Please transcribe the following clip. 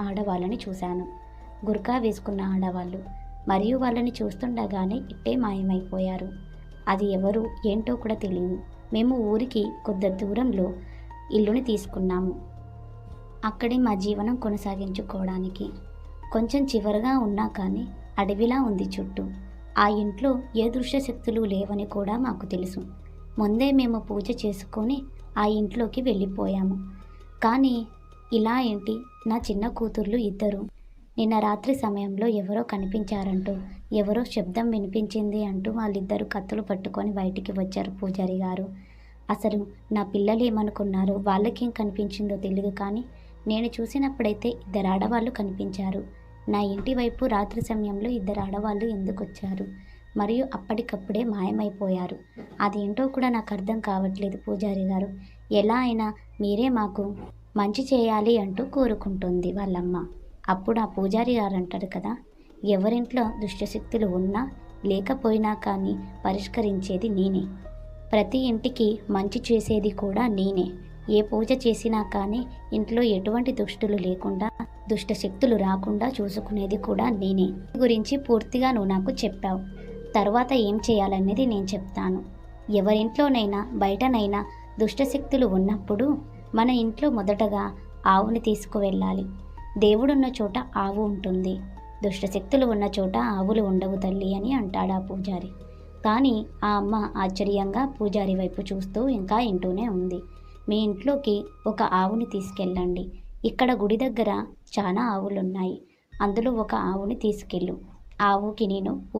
ఆడవాళ్ళని చూశాను. గుర్కా వేసుకున్న ఆడవాళ్ళు. మరియు వాళ్ళని చూస్తుండగానే ఇట్టే మాయమైపోయారు. అది ఎవరు ఏంటో కూడా తెలియదు. మేము ఊరికి కొద్ది దూరంలో ఇల్లుని తీసుకున్నాము. అక్కడే మా జీవనం కొనసాగించుకోవడానికి. కొంచెం చివరగా ఉన్నా కానీ అడవిలా ఉంది చుట్టూ. ఆ ఇంట్లో ఏ దృశ్యశక్తులు లేవని కూడా మాకు తెలుసు. ముందే మేము పూజ చేసుకొని ఆ ఇంట్లోకి వెళ్ళిపోయాము. కానీ ఇలా ఏంటి, నా చిన్న కూతుర్లు ఇద్దరు నిన్న రాత్రి సమయంలో ఎవరో కనిపించారంటూ, ఎవరో శబ్దం వినిపించింది అంటూ వాళ్ళిద్దరూ కత్తులు పట్టుకొని బయటికి వచ్చారు పూజారి గారు. అసలు నా పిల్లలు ఏమనుకున్నారో, వాళ్ళకేం కనిపించిందో తెలియదు, కానీ నేను చూసినప్పుడైతే ఇద్దరు ఆడవాళ్ళు కనిపించారు. నా ఇంటి వైపు రాత్రి సమయంలో ఇద్దరు ఆడవాళ్ళు ఎందుకు వచ్చారు మరియు అప్పటికప్పుడే మాయమైపోయారు. అదేంటో కూడా నాకు అర్థం కావట్లేదు పూజారి గారు. ఎలా అయినా మీరే మాకు మంచి చేయాలి అంటూ కోరుకుంటుంది వాళ్ళమ్మ. అప్పుడు ఆ పూజారి గారు అంటారు కదా, ఎవరింట్లో దుష్టశక్తులు ఉన్నా లేకపోయినా కానీ పరిష్కరించేది నేనే. ప్రతి ఇంటికి మంచి చేసేది కూడా నేనే. ఏ పూజ చేసినా కానీ ఇంట్లో ఎటువంటి దుష్టులు లేకుండా, దుష్టశక్తులు రాకుండా చూసుకునేది కూడా నేనే. గురించి పూర్తిగా నువ్వు నాకు చెప్పావు. తర్వాత ఏం చేయాలనేది నేను చెప్తాను. ఎవరింట్లోనైనా బయటనైనా దుష్టశక్తులు ఉన్నప్పుడు మన ఇంట్లో మొదటగా ఆవుని తీసుకువెళ్ళాలి. దేవుడున్న చోట ఆవు ఉంటుంది, దుష్టశక్తులు ఉన్న చోట ఆవులు ఉండవు తల్లి అని అంటాడు ఆ పూజారి. కానీ ఆ అమ్మ ఆశ్చర్యంగా పూజారి వైపు చూస్తూ ఇంకా వింటూనే ఉంది. మీ ఇంట్లోకి ఒక ఆవుని తీసుకెళ్ళండి. ఇక్కడ గుడి దగ్గర చాలా ఆవులున్నాయి, అందులో ఒక ఆవుని తీసుకెళ్ళు. ఆవుకి నేను